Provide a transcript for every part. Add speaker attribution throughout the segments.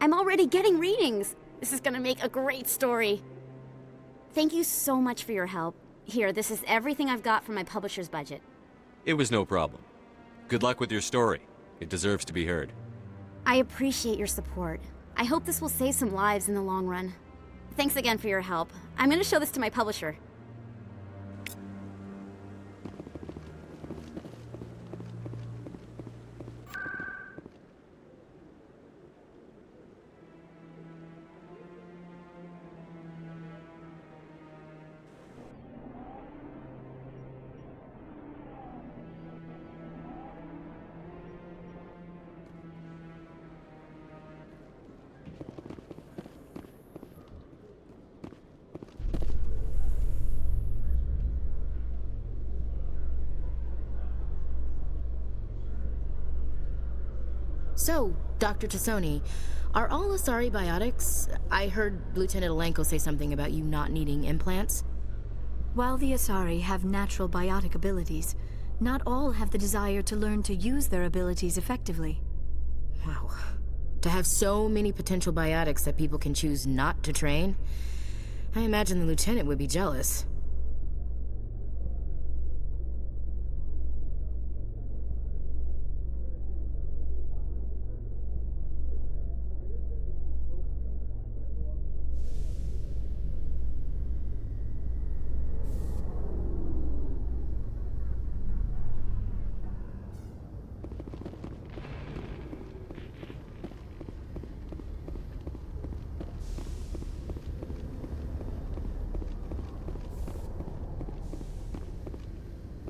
Speaker 1: I'm already getting readings. This is gonna make a great story. Thank you so much for your help. Here, this is everything I've got from my publisher's budget.
Speaker 2: It was no problem. Good luck with your story. It deserves to be heard.
Speaker 1: I appreciate your support. I hope this will save some lives in the long run. Thanks again for your help. I'm gonna show this to my publisher.
Speaker 3: So, Dr. Tassoni, are all Asari biotics? I heard Lieutenant Alenko say something about you not needing implants.
Speaker 4: While the Asari have natural biotic abilities, not all have the desire to learn to use their abilities effectively.
Speaker 3: Wow. To have so many potential biotics that people can choose not to train? I imagine the Lieutenant would be jealous.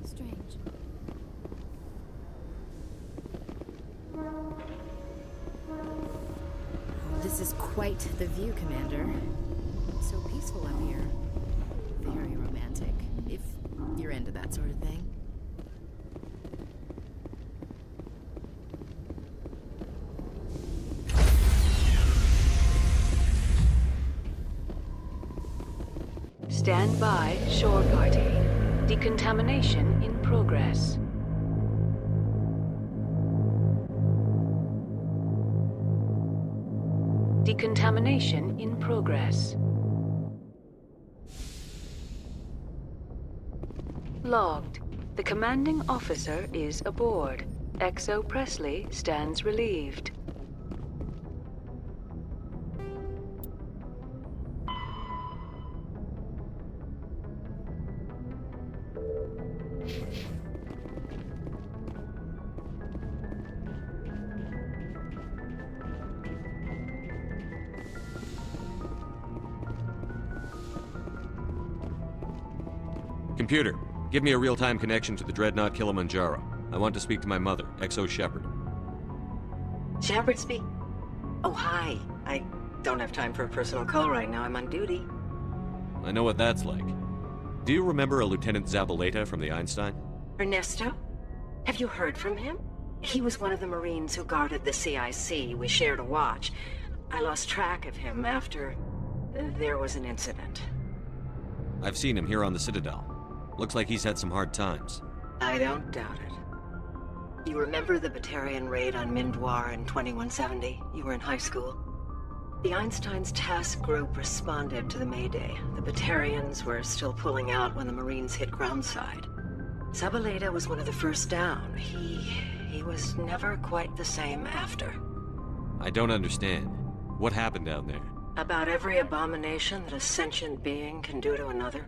Speaker 4: Strange.
Speaker 3: This is quite the view, Commander. It's so peaceful up here. Very romantic, if you're into that sort of thing.
Speaker 5: Stand by, shore party. Decontamination in progress. Decontamination in progress. Logged. The commanding officer is aboard. XO Presley stands relieved.
Speaker 2: Computer, give me a real-time connection to the Dreadnought Kilimanjaro. I want to speak to my mother, XO Shepard.
Speaker 6: Shepard speak? Oh, hi. I don't have time for a personal call right now. I'm on duty.
Speaker 2: I know what that's like. Do you remember a Lieutenant Zabaleta from the Einstein?
Speaker 6: Ernesto? Have you heard from him? He was one of the Marines who guarded the CIC. We shared a watch. I lost track of him after there was an incident.
Speaker 2: I've seen him here on the Citadel. Looks like he's had some hard times.
Speaker 6: I don't doubt it. You remember the Batarian raid on Mindwar in 2170? You were in high school. The Einstein's task group responded to the Mayday. The Batarians were still pulling out when the Marines hit groundside. Zabaleta was one of the first down. He was never quite the same after.
Speaker 2: I don't understand. What happened down there?
Speaker 6: About every abomination that a sentient being can do to another.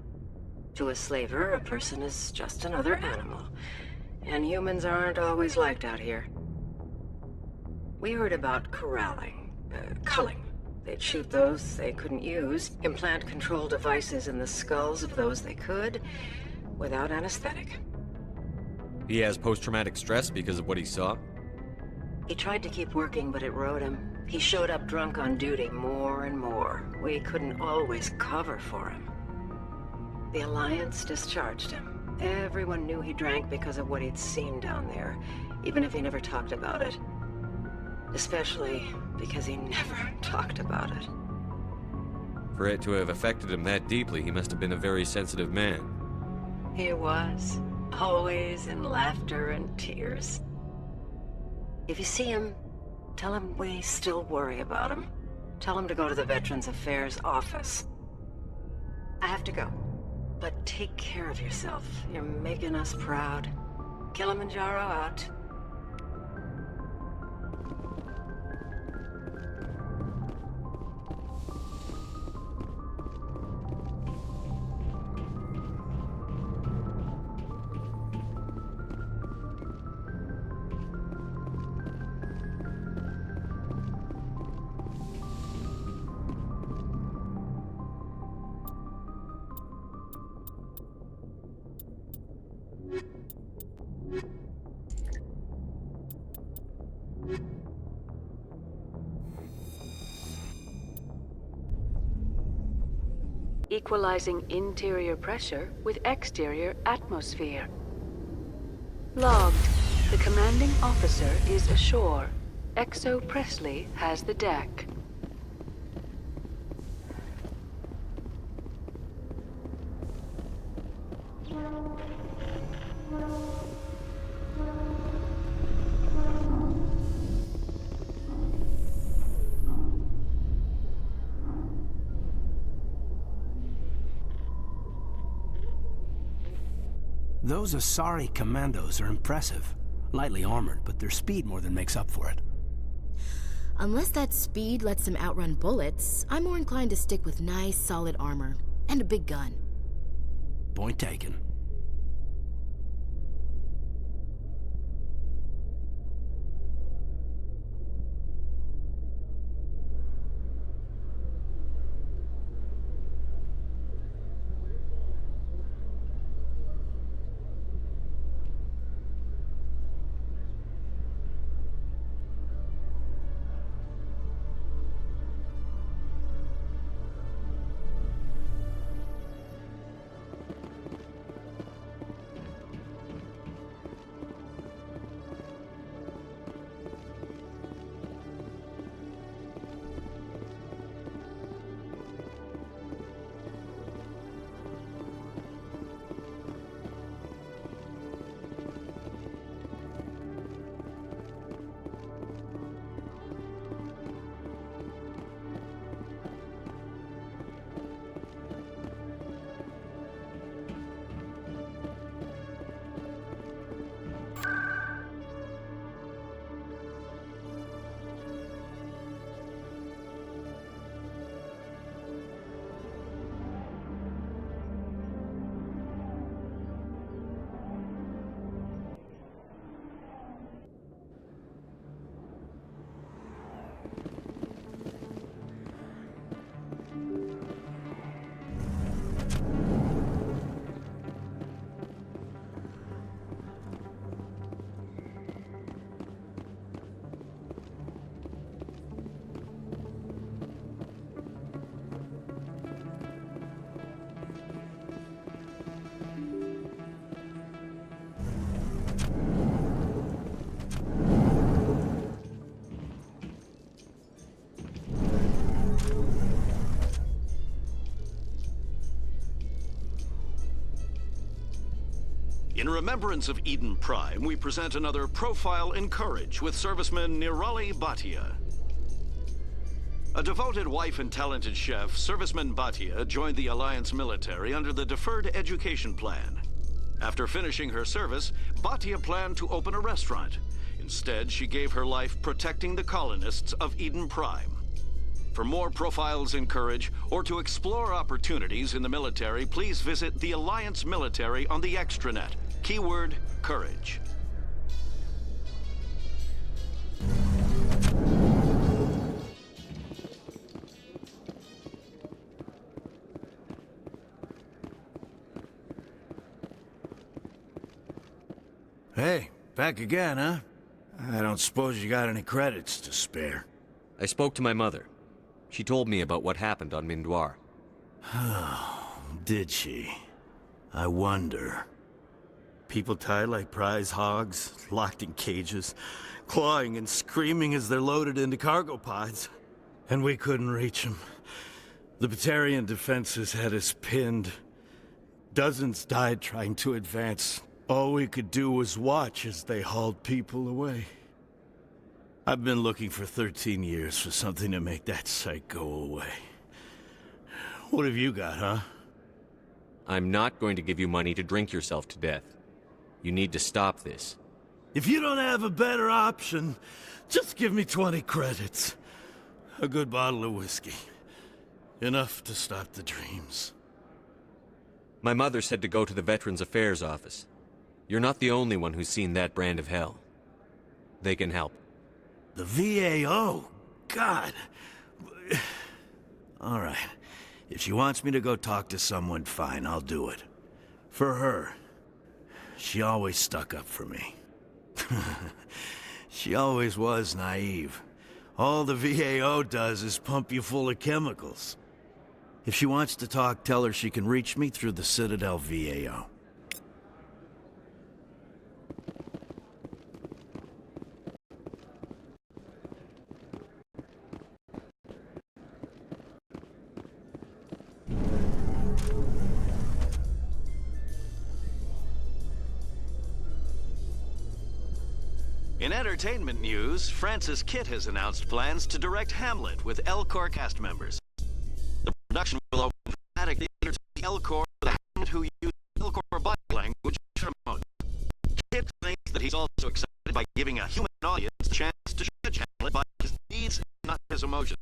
Speaker 6: To a slaver, a person is just another animal. And humans aren't always liked out here. We heard about corralling, culling. They'd shoot those they couldn't use, implant control devices in the skulls of those they could, without anesthetic.
Speaker 2: He has post-traumatic stress because of what he saw?
Speaker 6: He tried to keep working, but it rode him. He showed up drunk on duty more and more. We couldn't always cover for him. The Alliance discharged him. Everyone knew he drank because of what he'd seen down there, even if he never talked about it. Especially because he never talked about it.
Speaker 2: For it to have affected him that deeply, he must have been a very sensitive man.
Speaker 6: He was. Always in laughter and tears. If you see him, tell him we still worry about him. Tell him to go to the Veterans Affairs office. I have to go. But take care of yourself. You're making us proud. Kilimanjaro out.
Speaker 5: Equalizing interior pressure with exterior atmosphere. Logged. The commanding officer is ashore. XO Presley has the deck.
Speaker 7: Those Asari commandos are impressive. Lightly armored, but their speed more than makes up for it.
Speaker 3: Unless that speed lets them outrun bullets, I'm more inclined to stick with nice, solid armor. And a big gun.
Speaker 7: Point taken.
Speaker 8: In remembrance of Eden Prime, we present another Profile in Courage with serviceman Nirali Bhatia. A devoted wife and talented chef, serviceman Bhatia joined the Alliance military under the Deferred Education Plan. After finishing her service, Bhatia planned to open a restaurant. Instead, she gave her life protecting the colonists of Eden Prime. For more Profiles in Courage, or to explore opportunities in the military, please visit the Alliance Military on the extranet. Keyword, Courage.
Speaker 9: Hey, back again, huh? I don't suppose you got any credits to spare.
Speaker 2: I spoke to my mother. She told me about what happened on Mindwar.
Speaker 9: Did she? I wonder. People tied like prize hogs, locked in cages, clawing and screaming as they're loaded into cargo pods. And we couldn't reach them. The Batarian defenses had us pinned. Dozens died trying to advance. All we could do was watch as they hauled people away. I've been looking for 13 years for something to make that sight go away. What have you got, huh?
Speaker 2: I'm not going to give you money to drink yourself to death. You need to stop this.
Speaker 9: If you don't have a better option, just give me 20 credits. A good bottle of whiskey. Enough to stop the dreams.
Speaker 2: My mother said to go to the Veterans Affairs office. You're not the only one who's seen that brand of hell. They can help.
Speaker 9: The VAO? God. All right. If she wants me to go talk to someone, fine, I'll do it. For her. She always stuck up for me. She always was naive. All the VAO does is pump you full of chemicals. If she wants to talk, tell her she can reach me through the Citadel VAO.
Speaker 8: In entertainment news, Francis Kitt has announced plans to direct Hamlet with Elcor cast members. The production will open dramatic theater to the Elcor, the Hamlet who used Elcor body language to promote. Kitt thinks that he's also excited by giving a human audience the chance to judge Hamlet by his deeds, not his emotions.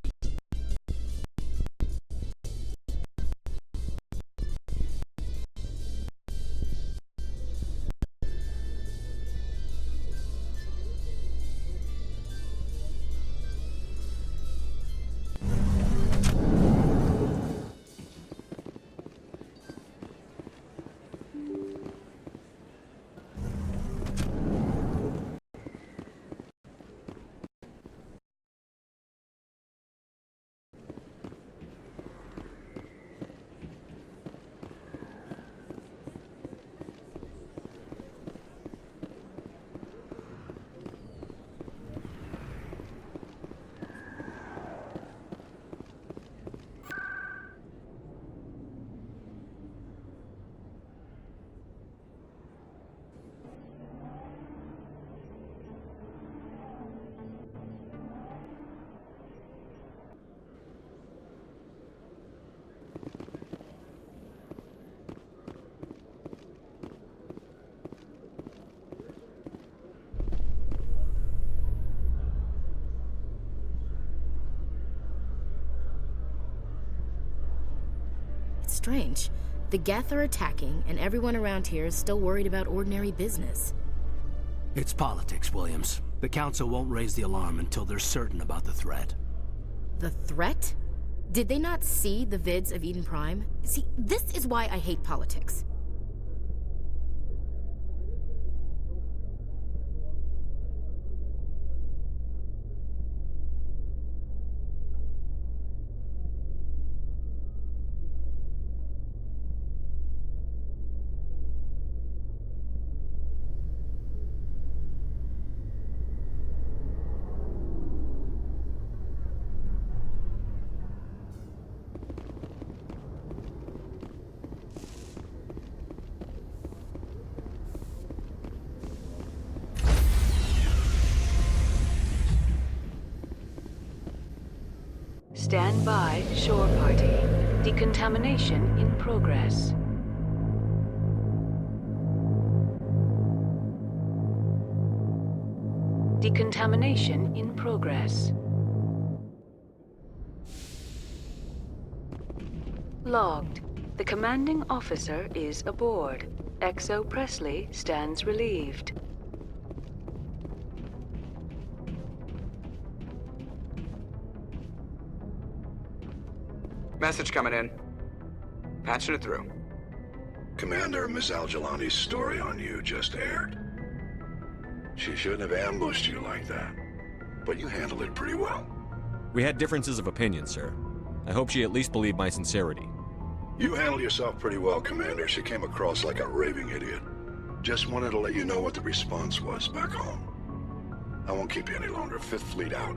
Speaker 3: Strange. The Geth are attacking, and everyone around here is still worried about ordinary business.
Speaker 7: It's politics, Williams. The Council won't raise the alarm until they're certain about the threat.
Speaker 3: The threat? Did they not see the vids of Eden Prime? See, this is why I hate politics.
Speaker 5: Stand by, shore party. Decontamination in progress. Decontamination in progress. Logged. The commanding officer is aboard. XO Presley stands relieved.
Speaker 10: Message coming in. Patching it through.
Speaker 11: Commander, Miss Al-Jalani's story on you just aired. She shouldn't have ambushed you like that, but you handled it pretty well.
Speaker 2: We had differences of opinion, sir. I hope she at least believed my sincerity.
Speaker 11: You handled yourself pretty well, Commander. She came across like a raving idiot. Just wanted to let you know what the response was back home. I won't keep you any longer. Fifth Fleet out.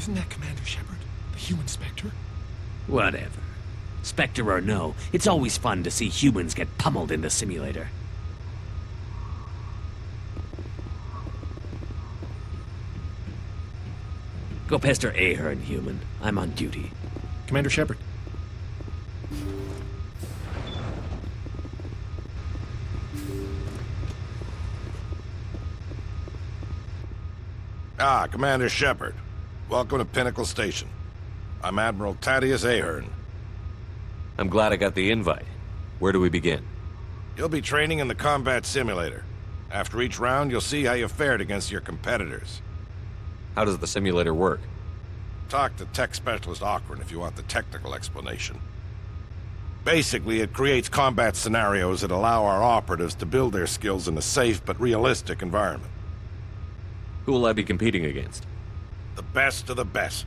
Speaker 12: Isn't that Commander Shepard, the human Spectre?
Speaker 13: Whatever. Spectre or no, it's always fun to see humans get pummeled in the simulator. Go pester Ahern, human. I'm on duty.
Speaker 12: Commander Shepard.
Speaker 14: Ah, Commander Shepard. Welcome to Pinnacle Station. I'm Admiral Thaddeus Ahern.
Speaker 2: I'm glad I got the invite. Where do we begin?
Speaker 14: You'll be training in the combat simulator. After each round, you'll see how you fared against your competitors.
Speaker 2: How does the simulator work?
Speaker 14: Talk to Tech Specialist Ocran if you want the technical explanation. Basically, it creates combat scenarios that allow our operatives to build their skills in a safe but realistic environment.
Speaker 2: Who will I be competing against?
Speaker 14: The best of the best.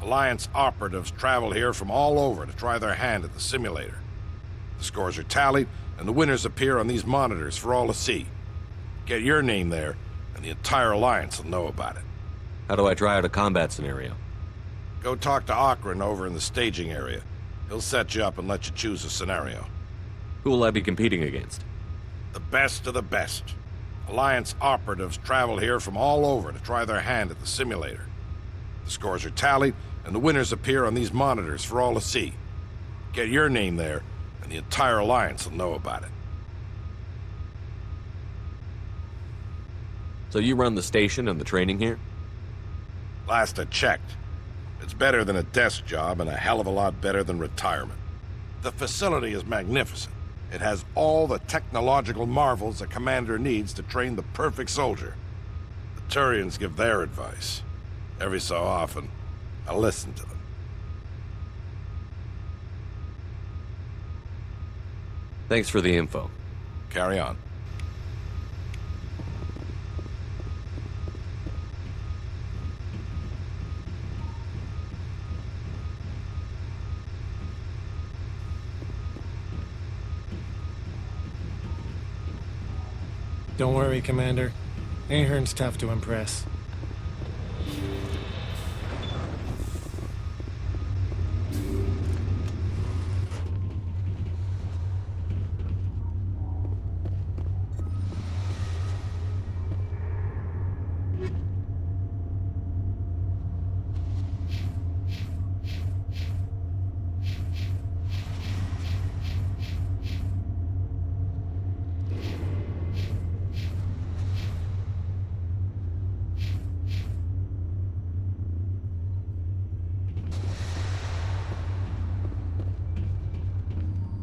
Speaker 14: Alliance operatives travel here from all over to try their hand at the simulator. The scores are tallied, and the winners appear on these monitors for all to see. Get your name there, and the entire Alliance will know about it.
Speaker 2: How do I try out a combat scenario?
Speaker 14: Go talk to Ocran over in the staging area. He'll set you up and let you choose a scenario.
Speaker 2: Who will I be competing against?
Speaker 14: The best of the best. Alliance operatives travel here from all over to try their hand at the simulator. The scores are tallied, and the winners appear on these monitors for all to see. Get your name there, and the entire Alliance will know about it.
Speaker 2: So you run the station and the training here?
Speaker 14: Last I checked. It's better than a desk job and a hell of a lot better than retirement. The facility is magnificent. It has all the technological marvels a commander needs to train the perfect soldier. The Turians give their advice. Every so often, I listen to them.
Speaker 2: Thanks for the info.
Speaker 14: Carry on.
Speaker 12: Don't worry, Commander. Ahern's tough to impress.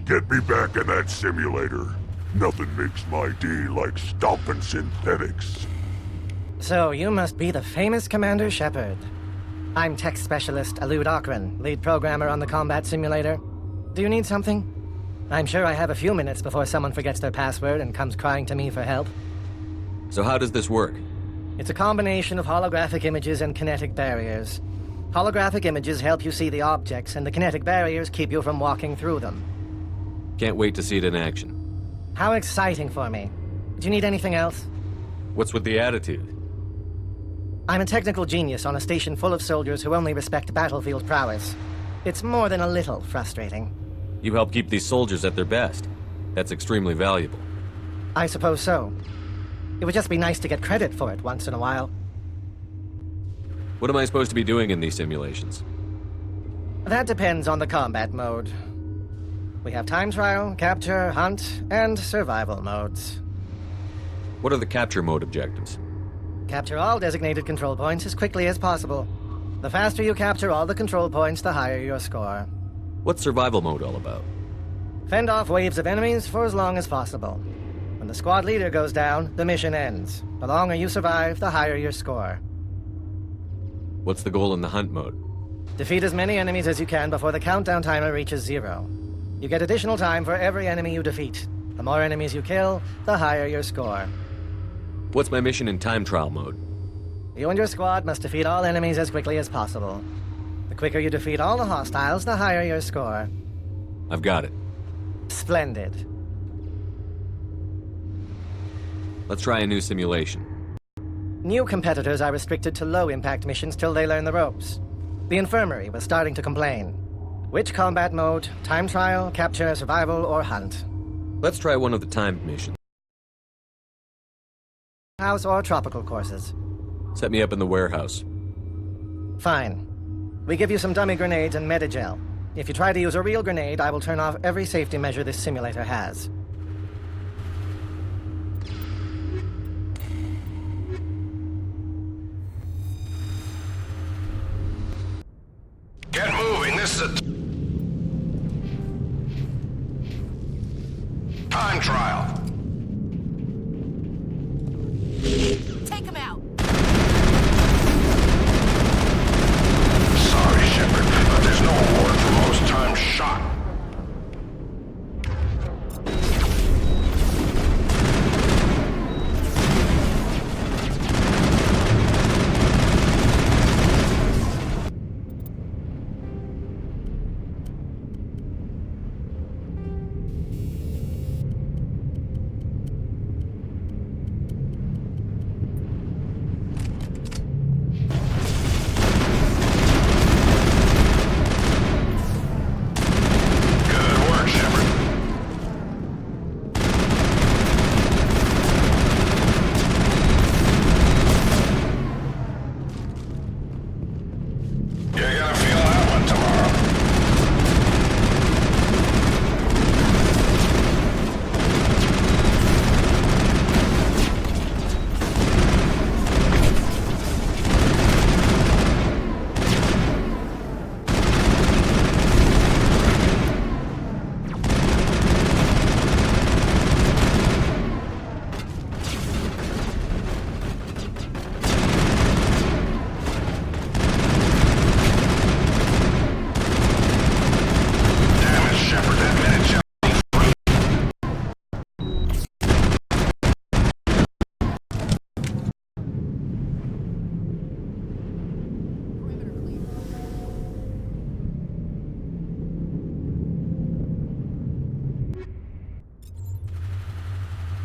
Speaker 11: Get me back in that simulator. Nothing makes my day like stomping synthetics.
Speaker 15: So, you must be the famous Commander Shepard. I'm Tech Specialist Alud Ocran, lead programmer on the combat simulator. Do you need something? I'm sure I have a few minutes before someone forgets their password and comes crying to me for help.
Speaker 2: So how does this work?
Speaker 15: It's a combination of holographic images and kinetic barriers. Holographic images help you see the objects, and the kinetic barriers keep you from walking through them.
Speaker 2: Can't wait to see it in action.
Speaker 15: How exciting for me. Do you need anything else?
Speaker 2: What's with the attitude?
Speaker 15: I'm a technical genius on a station full of soldiers who only respect battlefield prowess. It's more than a little frustrating.
Speaker 2: You help keep these soldiers at their best. That's extremely valuable.
Speaker 15: I suppose so. It would just be nice to get credit for it once in a while.
Speaker 2: What am I supposed to be doing in these simulations?
Speaker 15: That depends on the combat mode. We have time trial, capture, hunt, and survival modes.
Speaker 2: What are the capture mode objectives?
Speaker 15: Capture all designated control points as quickly as possible. The faster you capture all the control points, the higher your score.
Speaker 2: What's survival mode all about?
Speaker 15: Fend off waves of enemies for as long as possible. When the squad leader goes down, the mission ends. The longer you survive, the higher your score.
Speaker 2: What's the goal in the hunt mode?
Speaker 15: Defeat as many enemies as you can before the countdown timer reaches 0. You get additional time for every enemy you defeat. The more enemies you kill, the higher your score.
Speaker 2: What's my mission in time trial mode?
Speaker 15: You and your squad must defeat all enemies as quickly as possible. The quicker you defeat all the hostiles, the higher your score.
Speaker 2: I've got it.
Speaker 15: Splendid.
Speaker 2: Let's try a new simulation.
Speaker 15: New competitors are restricted to low-impact missions till they learn the ropes. The infirmary was starting to complain. Which combat mode? Time trial, capture, survival, or hunt?
Speaker 2: Let's try one of the timed missions.
Speaker 15: House or tropical courses?
Speaker 2: Set me up in the warehouse.
Speaker 15: Fine. We give you some dummy grenades and Medigel. If you try to use a real grenade, I will turn off every safety measure this simulator has.
Speaker 14: Get moving, this is a time trial.
Speaker 3: Take him out!
Speaker 14: Sorry, Shepard, but there's no award for most times shot.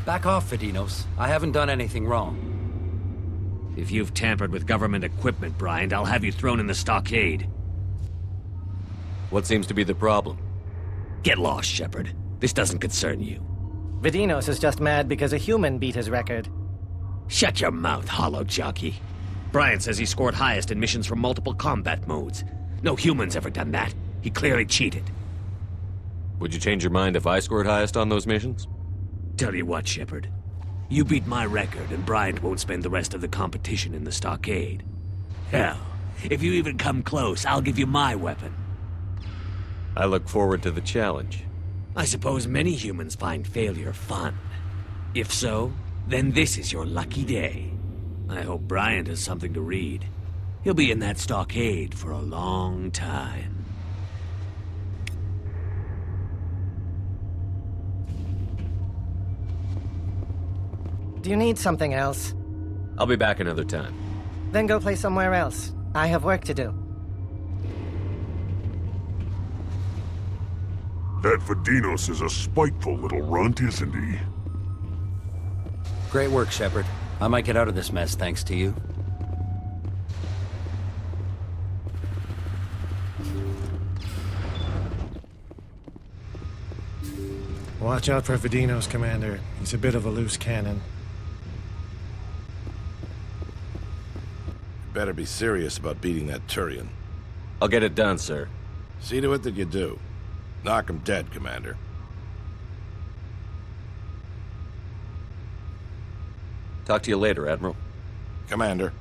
Speaker 16: Back off, Vidinos. I haven't done anything wrong.
Speaker 13: If you've tampered with government equipment, Bryant, I'll have you thrown in the stockade.
Speaker 2: What seems to be the problem?
Speaker 13: Get lost, Shepard. This doesn't concern you.
Speaker 15: Vidinos is just mad because a human beat his record.
Speaker 13: Shut your mouth, hollow jockey. Bryant says he scored highest in missions from multiple combat modes. No human's ever done that. He clearly cheated.
Speaker 2: Would you change your mind if I scored highest on those missions?
Speaker 13: Tell you what, Shepard. You beat my record, and Bryant won't spend the rest of the competition in the stockade. Hell, if you even come close, I'll give you my weapon.
Speaker 2: I look forward to the challenge.
Speaker 13: I suppose many humans find failure fun. If so, then this is your lucky day. I hope Bryant has something to read. He'll be in that stockade for a long time.
Speaker 15: Do you need something else?
Speaker 2: I'll be back another time.
Speaker 15: Then go play somewhere else. I have work to do.
Speaker 17: That Vidinos is a spiteful little runt, isn't he?
Speaker 16: Great work, Shepard. I might get out of this mess thanks to you.
Speaker 12: Watch out for Vidinos, Commander. He's a bit of a loose cannon.
Speaker 14: Better be serious about beating that Turian.
Speaker 2: I'll get it done, sir.
Speaker 14: See to it that you do. Knock him dead, Commander.
Speaker 2: Talk to you later, Admiral.
Speaker 14: Commander.